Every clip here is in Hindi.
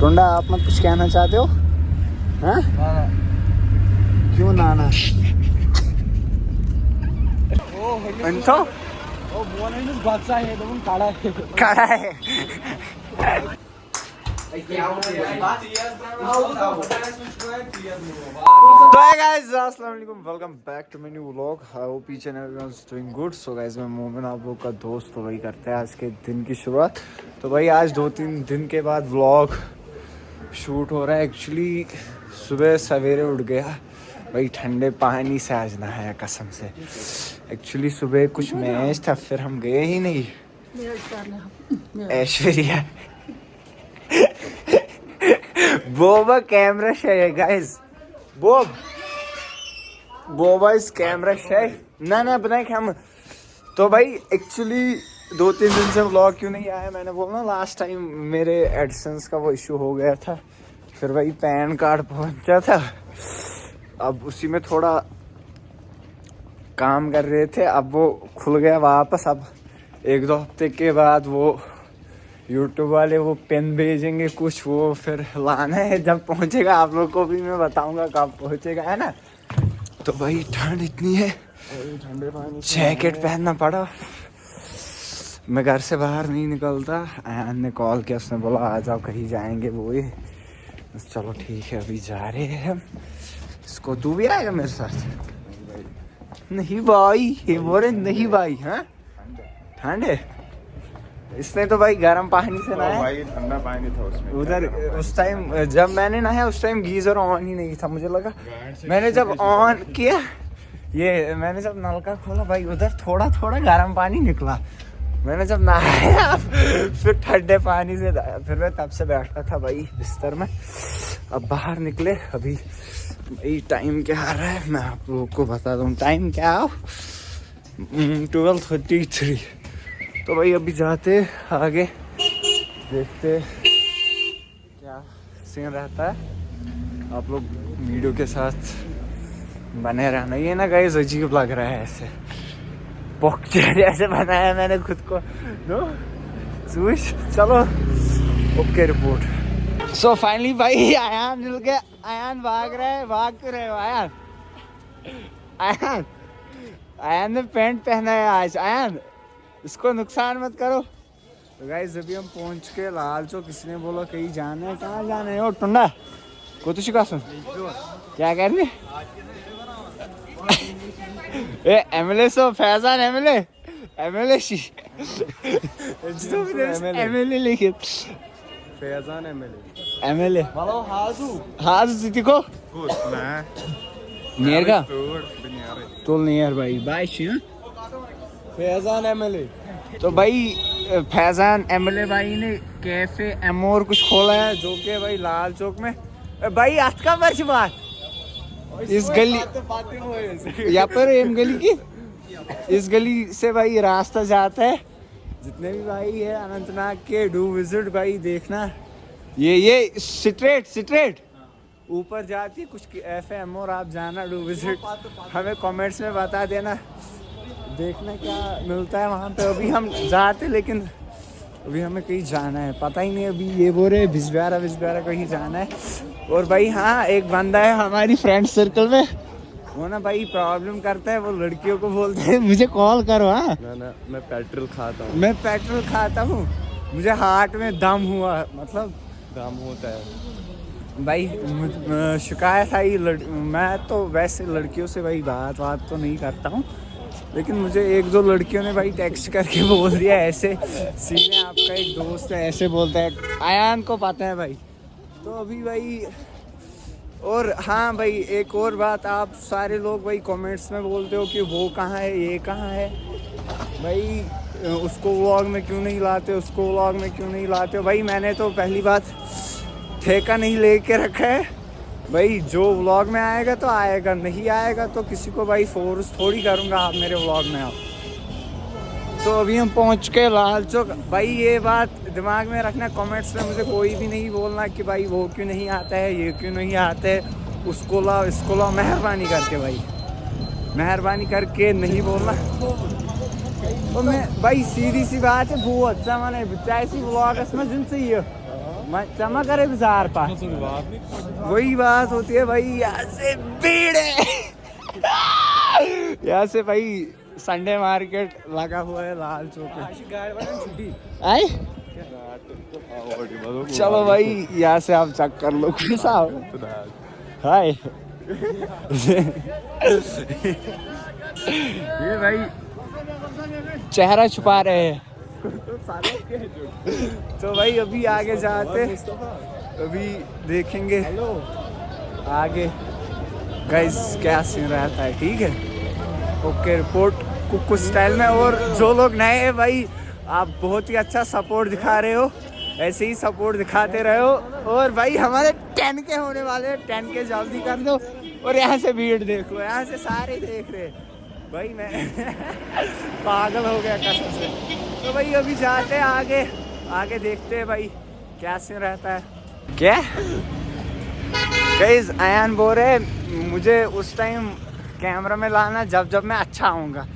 टुंडा आप मत कुछ कहना चाहते हो? हाँ क्यों नाना? अंतो काड़ा है। तो गाइस अस्सलाम वालेकुम, welcome back to my new vlog. I hope each and everyone is doing good. So guys मैं मोमिन आप लोग का दोस्त, तो वही करते हैं आज के दिन की शुरुआत। तो भाई आज 2-3 दिन के बाद व्लॉग शूट हो रहा है। एक्चुअली सुबह सवेरे उठ गया भाई, ठंडे पानी से आज नहाया कसम से। एक्चुअली सुबह कुछ मैच था, फिर हम गए ही नहीं। Aishwarya Boba camera shy guys, Boba इस कैमरा शाय ना बनाए हम। तो भाई एक्चुअली 2-3 दिन से व्लॉग क्यों नहीं आया, मैंने बोला लास्ट टाइम मेरे एडिशंस का वो इशू हो गया था, फिर भाई पैन कार्ड पहुंचा था, अब उसी में थोड़ा काम कर रहे थे, अब वो खुल गया वापस। अब 1-2 हफ्ते के बाद वो यूट्यूब वाले वो पेन भेजेंगे कुछ, वो फिर लाना है। जब पहुंचेगा आप लोग को भी मैं बताऊंगा कब पहुंचेगा, है ना। तो भाई ठंड इतनी है, ठंडे पानी जैकेट पहनना पड़ा। मैं घर से बाहर नहीं निकलता। आयान ने कॉल किया, उसने बोला आ जाओ कहीं जाएंगे वो ये। चलो ठीक है अभी जा रहे हैं हम। इसको तू भी आएगा मेरे साथ? नहीं भाई, ये बोल रहे नहीं भाई। हाँ ठंड है, इसने तो भाई गर्म पानी से नहाया भाई, ठंडा पानी था उसमें उधर। उस टाइम जब मैंने नहाया उस टाइम गीजर ऑन ही नहीं था, मुझे लगा। मैंने जब ऑन किया, ये मैंने जब नलका खोला भाई, उधर थोड़ा थोड़ा गर्म पानी निकला। मैंने जब नहाया फिर ठंडे पानी से, फिर मैं तब से बैठा था भाई बिस्तर में। अब बाहर निकले, अभी भाई टाइम क्या आ रहा है मैं आप लोगों को बता दूँ। टाइम क्या 12:33। तो भाई अभी जाते आगे, देखते क्या सीन रहता है। आप लोग वीडियो के साथ बने रहना। ये ना गाइस अजीब लग रहा है, ऐसे पोक्चर जैसे बनाया मैंने खुद को। नो स्विच, चलो ओके रिपोर्ट। सो फाइनली भाई आयान मिल गया। आयान भाग रहा है, भाग क्यों रहे हो आयान? आयान ने पैंट पहना है आज। आयान इसको नुकसान मत करो। तो गाइस अभी हम पहुंच के लाल चौक। किसी ने बोला कहीं जाना है, कहाँ जाना है? ओ टुंडा को तो शिका सुन क्या कह रही है? एमएलए सो फैजान एमएलए लिखे फैजान एमएलए हाजू सिटी को नियर का तो नियर भाई बाय फैजान एमएलए। तो भाई फैजान एमएलए भाई ने कैफे एमोर कुछ खोला है, जो कि भाई लाल चौक में। भाई आज का वर्ष बात इस गली यहाँ पर एम गली की इस गली से भाई रास्ता जाता है। जितने भी भाई है अनंतनाग के, डू विजिट भाई देखना। ये स्ट्रेट ऊपर जाती कुछ कैफे एमोर, आप जाना डू विजिट। हमें कमेंट्स में बता देना, देखना क्या मिलता है वहाँ पे। अभी हम जाते, लेकिन अभी हमें कहीं जाना है, पता ही नहीं। अभी ये बोल रहे बिस्ब्यारा कहीं जाना है। और भाई हाँ, एक बंदा है हमारी फ्रेंड सर्कल में, वो ना भाई प्रॉब्लम करता है। वो लड़कियों को बोलते हैं मुझे कॉल करो। हाँ ना मैं पेट्रोल खाता हूँ। मुझे हार्ट में दम हुआ, मतलब दाम होता है भाई। शिकायत आई। मैं तो वैसे लड़कियों से भाई बात तो नहीं करता हूँ, लेकिन मुझे 1-2 लड़कियों ने भाई टेक्स्ट करके बोल दिया ऐसे, सीने आपका एक दोस्त है ऐसे बोलता है। आयान को पता है भाई। तो अभी भाई, और हाँ भाई एक और बात, आप सारे लोग भाई कमेंट्स में बोलते हो कि वो कहाँ है, ये कहाँ है। भाई उसको व्लॉग में क्यों नहीं लाते, उसको व्लॉग में क्यों नहीं लाते हो? भाई मैंने तो पहली बात ठेका नहीं लेके रखा है भाई। जो व्लॉग में आएगा तो आएगा, नहीं आएगा तो किसी को भाई फोर्स थोड़ी करूँगा आप मेरे व्लॉग में आओ। तो अभी हम पहुँच के लाल चौक। भाई ये बात दिमाग में रखना, कमेंट्स में मुझे कोई भी नहीं बोलना कि भाई वो क्यों नहीं आता है, ये क्यों नहीं आता है, उसको लाओ इसको लाओ। मेहरबानी करके नहीं बोलना। तो मैं भाई सीधी सी बात है, वो अच्छा मैंने बच्चा ऐसी व्लॉग में जिनसे ये चमक करे बाजार पास वही बात होती है भाई। यहाँ से भीड़ है यहाँ से भाई संडे मार्केट लगा हुआ है लाल चौक पे। आए चलो भाई यहाँ से आप चेक कर लो कैसा हाय ये भाई चेहरा छुपा रहे हैं तो भाई अभी आगे जाते अभी देखेंगे आगे गाइस क्या सीन रहता है। ठीक है ओके रिपोर्ट कुछ स्टाइल में। और जो लोग नए हैं भाई आप बहुत ही अच्छा सपोर्ट दिखा रहे हो, ऐसे ही सपोर्ट दिखाते रहो। और भाई हमारे 10 के होने वाले हैं, 10 के जल्दी कर दो। और यहाँ से भीड़ देख लो, यहाँ से सारे देख रहे भाई मैं पागल हो गया कसम से। तो भाई अभी जाते हैं आगे, आगे देखते हैं भाई क्या सीन रहता है। क्या गाइस अयान बोल रहे मुझे उस टाइम कैमरा में लाना जब मैं अच्छा आऊँगा।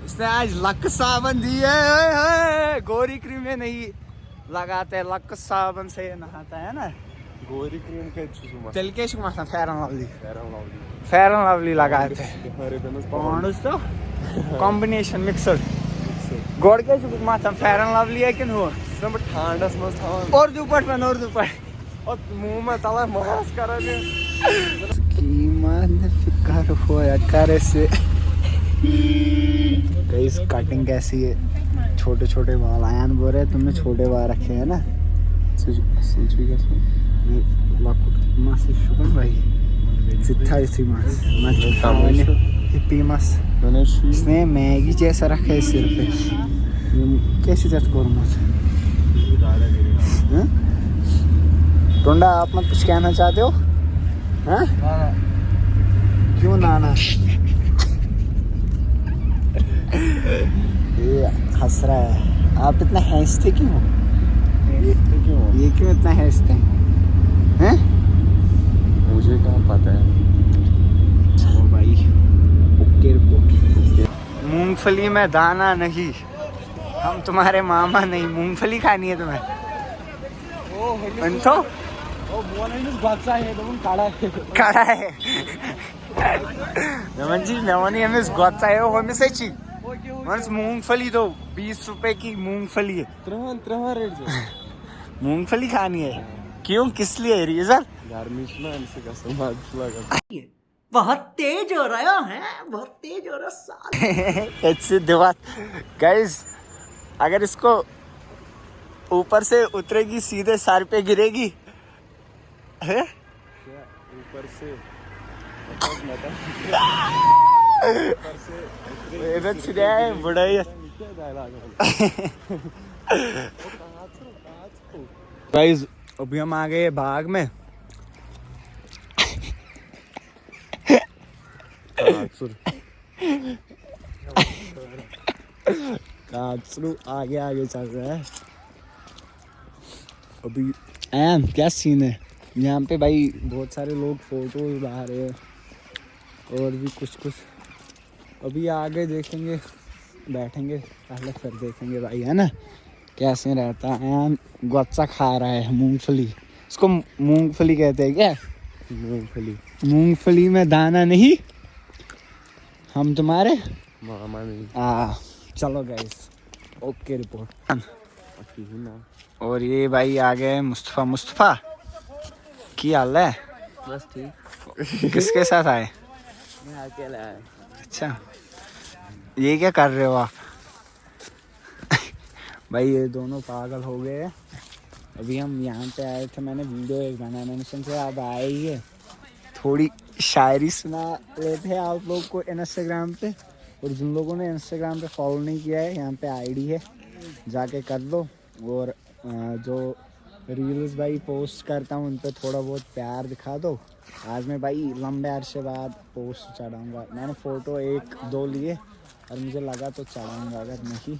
इसने आज लक साबन दी है, गोरी क्रीम में नहीं लगाते, लक साबन से नहाता है ना। गोरी क्रीम के तेलकेश माथा फेयर एंड लवली लगाते तो कॉम्बिनेशन मिक्सर गोड़ के माथा फेयर एंड लवली है कि ठंडस मत और दुपट में और दुपट और मुंह में तला मास कर फिकर हो करे से गाइस कटिंग कैसी है, छोटे छोटे बाल। आयान बोल रहे तुमने छोटे बाल रखे हैं ना भाई हिप्पी मस इसने मैगी जैसा रखा है सिर पे कैसे जत टोंडा आप मत कुछ कहना चाहते हो हाँ? क्यों नाना ये हंस रहा है। आप इतना हंसते क्यों ये क्यों इतना हंसते हैं? मुझे क्या पता है। चलो भाई ओके रिपोर्ट। मूंगफली में दाना नहीं, हम तुम्हारे मामा नहीं। मूंगफली खानी है तुम्हें तो काड़ा है मूंगफली दो 20 रुपए की मूंगफली है। मूंगफली खानी है क्यों किस लिए रीजन? बहुत तेज हो रहा है बहुत तेज हो रहा गाइस अगर इसको ऊपर से उतरेगी सीधे सर पे गिरेगी है ऊपर से बड़ा ही गाइस अभी हम आ गए बाग में। आगे आगे चल रहा है अभी। क्या सीन है यहाँ पे भाई, बहुत सारे लोग फोटो बना रहे हैं और भी कुछ अभी आगे देखेंगे, बैठेंगे पहले फिर देखेंगे भाई है ना क्या सीन रहता है। गुच्छा खा रहा है मूंगफली, इसको मूंगफली कहते हैं क्या? मूंगफली में दाना नहीं, हम तुम्हारे मामा नहीं। चलो गाइस ओके रिपोर्ट। और ये भाई आ गए मुस्तफ़ा की हाल है? बस ठीक। किसके साथ आए? मैं अकेला आया। अच्छा ये क्या कर रहे हो आप? भाई ये दोनों पागल हो गए हैं। अभी हम यहाँ पे आए थे, मैंने वीडियो एक बनाया, मैंने सोचा आप आए ही है थोड़ी शायरी सुना लेते हैं आप लोग को इंस्टाग्राम पे। और जिन लोगों ने इंस्टाग्राम पे फॉलो नहीं किया है यहाँ पे आईडी है जाके कर लो। और जो रील्स भाई पोस्ट करता हूँ उन पर थोड़ा बहुत प्यार दिखा दो। आज मैं भाई लंबे अरसे बाद पोस्ट चढ़ाऊँगा। मैंने फ़ोटो 1-2 लिए और मुझे लगा तो चढ़ाऊँगा, अगर नहीं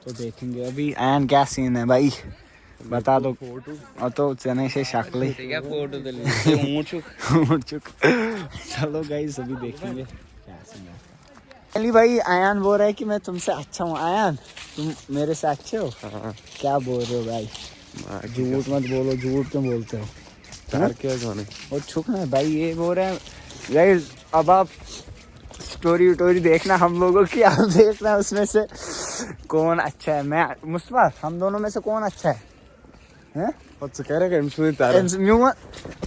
तो देखेंगे। अभी एंड क्या सीन है भाई बता दो। और तो चने से शक्ल चलो गाइस अभी देखेंगे क्या सीन है। चलिए भाई आयान बोल रहा है कि मैं तुमसे अच्छा हूँ। आयान तुम मेरे से अच्छे हो? क्या बोल रहे हो भाई? झूठ मत बोलो, झूठ क्यों बोलते हो? तार क्या जाने। और छुप ना भाई, ये बोल रहे हैं गाइस। अब आप स्टोरी वोरी देखना हम लोगों की, आप देखना उसमें से कौन अच्छा है। मैं मुस्तफा, हम दोनों में से कौन अच्छा है? हैं? Wat ze krijgen, misschien daar. म्यून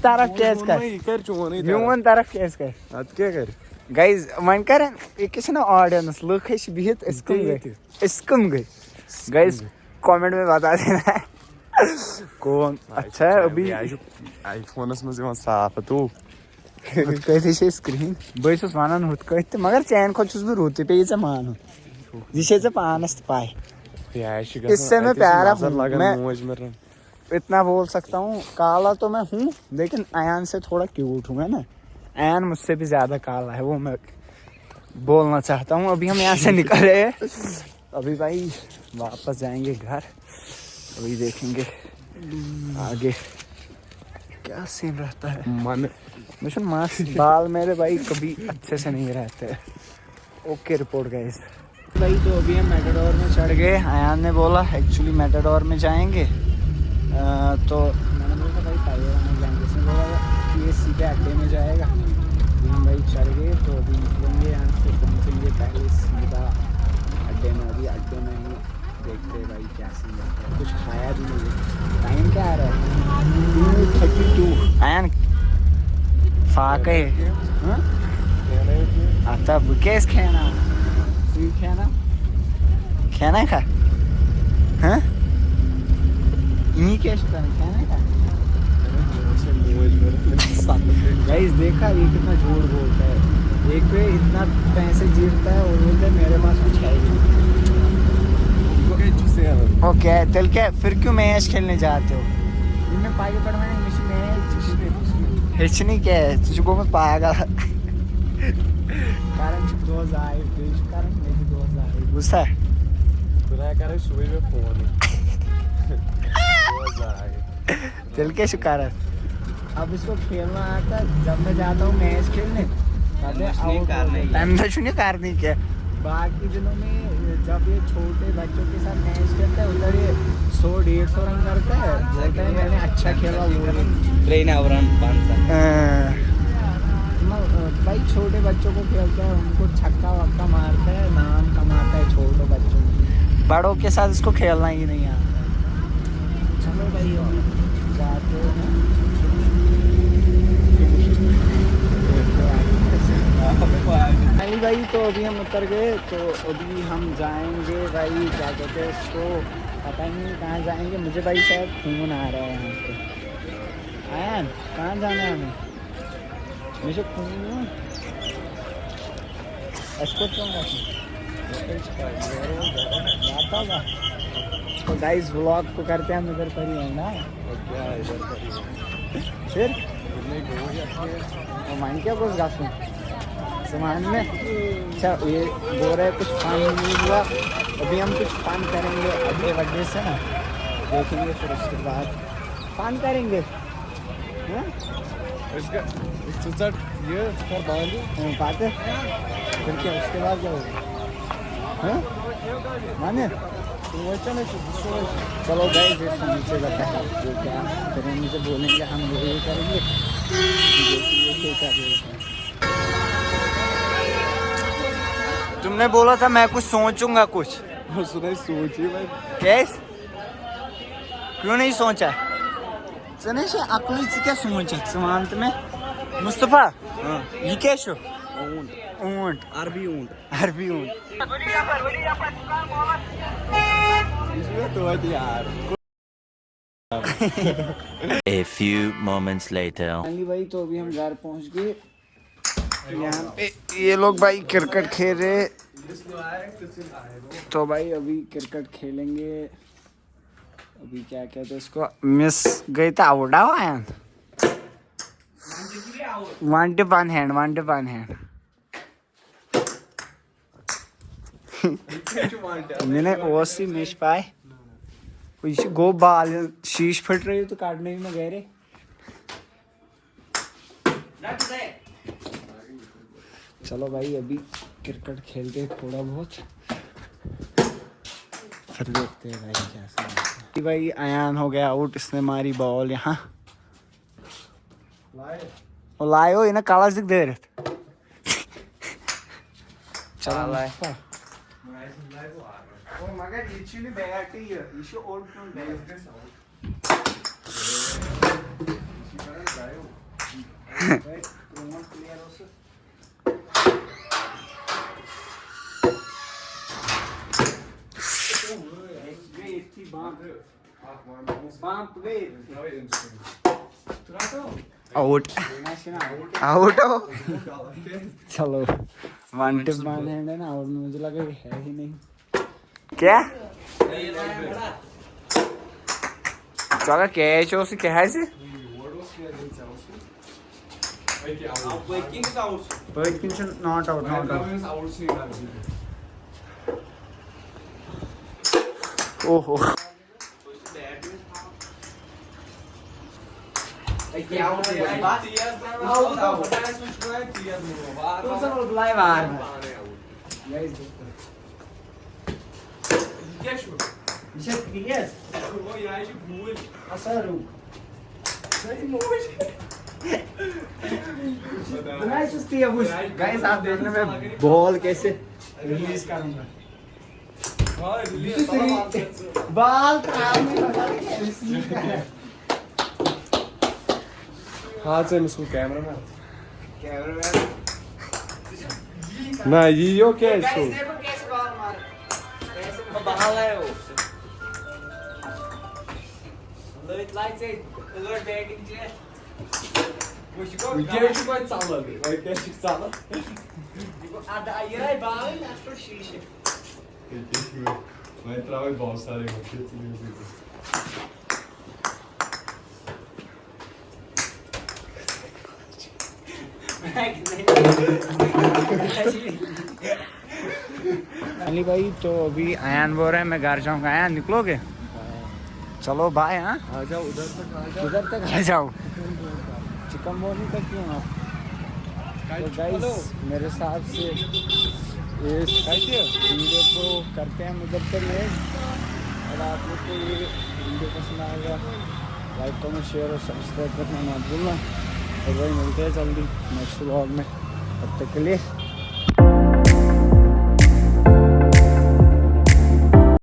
तारक केस कर, कर चुका नहीं। म्यून तारक केस कर At क्या कर? गाइस। वन कर किस ना ऑडियंस लुक है बिहित इसकम गई गाइस। कमेंट में बता देना कौन अच्छा है। अभी आईफोन में से साफ तो कैसे स्क्रीन बस वन हुत कत मगर चैन खुद बहुत पे मान यह पानस पाए। इससे मैं प्यारा हूँ, मैं इतना बोल सकता हूँ। काला तो मैं हूँ लेकिन अयान से थोड़ा क्यूट हूँ, है ना। अयान मुझसे भी ज्यादा काला है, वो मैं बोलना चाहता हूँ। अभी हम यहाँ से निकल रहे हैं, अभी भाई वापस जाएंगे घर। अभी देखेंगे आगे क्या सीन रहता है। मन मिशन मास्क बाल मेरे भाई कभी अच्छे से नहीं रहते। Okay report guys. भाई तो अभी हम मेटाडोर में चढ़ गए। अयान ने बोला एक्चुअली मेटाडोर में जाएंगे, तो मैंने बोला भाई टाइगर में जाएंगे। इसने बोला कि ये सीधे अड्डे में जाएगा। हम भाई चढ़ गए, तो अभी निकलेंगे यहाँ से, पहुँचेंगे पहले सीधा अड्डे में। अभी अड्डे में ही देखते हैं भाई क्या सीन रहता है। कुछ खाया भी नहीं है। टाइम क्या आ रहा है? 2:32। अयान फाके आता बुकेस खाना खाना खा हाँ इन्हीं कैश खाना खा। गाइस देखा ये कितना झूठ बोलता है। एक पे इतना पैसे जीतता है और बोलते है मेरे पास कुछ है ही नहीं। ओके चल क्या फिर क्यों मैच खेलने जाते हो? इनमें पाई पड़वाने मैच हिचनी क्या है तुझको मत पाएगा। कारण दोस्त आए कारण मेरी दोस्त आए गुस्सा है खुदा करे सुबह में फोन चल के शुक्र है। अब इसको खेलना आता है। जब मैं जाता हूँ मैच खेलने नहीं करनी क्या। बाकी दिनों में जब ये छोटे बच्चों के साथ मैच खेलता है उधर ये 100-150 रन करता है, बोलता है मैंने अच्छा खेला वो ट्रेन भाई छोटे बच्चों को खेलता है, उनको छक्का वक्का मारता है, नाम कमाता है छोटे बच्चों को। बड़ों के साथ इसको खेलना ही नहीं आता। चलो भाई जाते हैं भाई। तो अभी हम उतर गए, तो अभी हम जाएंगे भाई क्या कहते हैं इसको, पता ही नहीं कहाँ जाएंगे। मुझे भाई शायद खून आ रहा है यहाँ पे। आयन कहाँ जाना है हमें? मुझे खून इसको तो गाइस व्लॉग को करते हैं हम इधर पर ही है ना। फिर मान क्या कुछ गाफू सामान में। अच्छा ये बोल रहे कुछ फन नहीं हुआ। अभी हम कुछ फन करेंगे अगले बर्थडे से ना, देखेंगे फिर उसके बाद फन करेंगे। ये बात है फिर क्या उसके बाद क्या होगा माने। चलो गाइस नीचे जाता है जो क्या फिर नीचे बोलेंगे हम ये करेंगे। तुमने बोला था मैं कुछ सोचूंगा कुछ सुना सोची भाई कैस क्यों नहीं सोचा? चने से अकली से क्या सोचा समांत में मुस्तफा ये क्या शो ऊंट अरबी ऊंट तो यार। A few moments later. भाई तो अभी हम घर पहुंच गए। यहाँ पे ये लोग भाई क्रिकेट खेल रहे, तो भाई अभी क्रिकेट खेलेंगे। अभी क्या कहते हैं इसको मिस गई था आउट आया 1 हैंड मैंने ओसी मिस पाए कुछ गो बाल शीश फट रही तो काटने में गए रे। चलो भाई अभी क्रिकेट खेलते थोड़ा बहुत फिर देखते हैं भाई कैसा है। भाई अयान हो गया आउट, इसने मारी बॉल यहाँ और लायो इन्हें काला दिख दे रहे चलो मुस्तफा o मगर içini beğertiyor. İşi orkun beğertirse out out हो चलो वन टिप वन हैंड है ना और मुझे लगा कि है ही नहीं क्या चलो कैच हो से क्या है से Perkins not out ओहो गाइस आप देखने में बॉल कैसे रिलीज करूंगा बाल हाथ से इसको कैमरा में ना ये क्या है इसको कैसे बॉल मार कैसे बॉल है वो It likes it. Alert batting jet. Wicket पण चाललं wicket चाललं आता ये बाल after शीशे vai entrar o ball sabe Ali भाई तो अभी अयान बोल रहे हैं मैं घर जाऊंगा अयान निकलोगे चलो बाय हाँ आ जाओ उधर तक आ जाओ चिकन बोनी तक क्यों आप तो गाइस मेरे हिसाब से इस वीडियो को करते हैं उधर तक ले और आप लोग को ये वीडियो पसंद आएगा लाइक कमेंट शेयर और सब्सक्राइब करना मत भूलना और भाई मिलते हैं जल्दी नेक्स्ट व्लॉग में तब तक के लिए